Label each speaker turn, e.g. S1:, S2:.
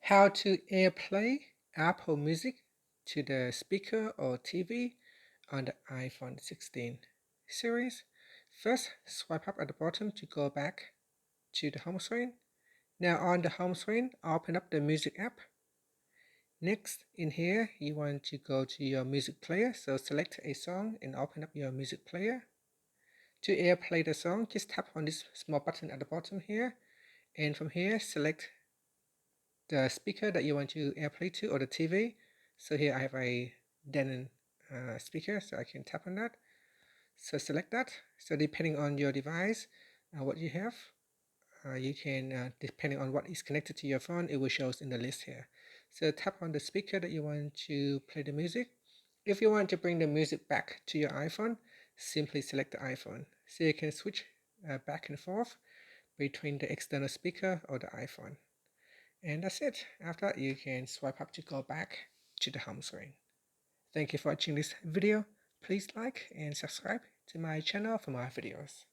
S1: How to AirPlay Apple Music to the speaker or TV on the iPhone 16 series. First, swipe up at the bottom to go back to the home screen. Now on the home screen, open up the music app. Next, in here, you want to go to your music player. So select a song and open up your music player. To AirPlay the song, just tap on this small button at the bottom here. And from here, select the speaker that you want to AirPlay to or the TV. So here I have a Denon speaker, so I can tap on that. So select that. So depending on your device, what you have, you can, depending on what is connected to your phone, it will show in the list here. So tap on the speaker that you want to play the music. If you want to bring the music back to your iPhone, simply select the iPhone. So you can switch back and forth between the external speaker or the iPhone. And that's it. After that, you can swipe up to go back to the home screen. Thank you for watching this video. Please like and subscribe to my channel for more videos.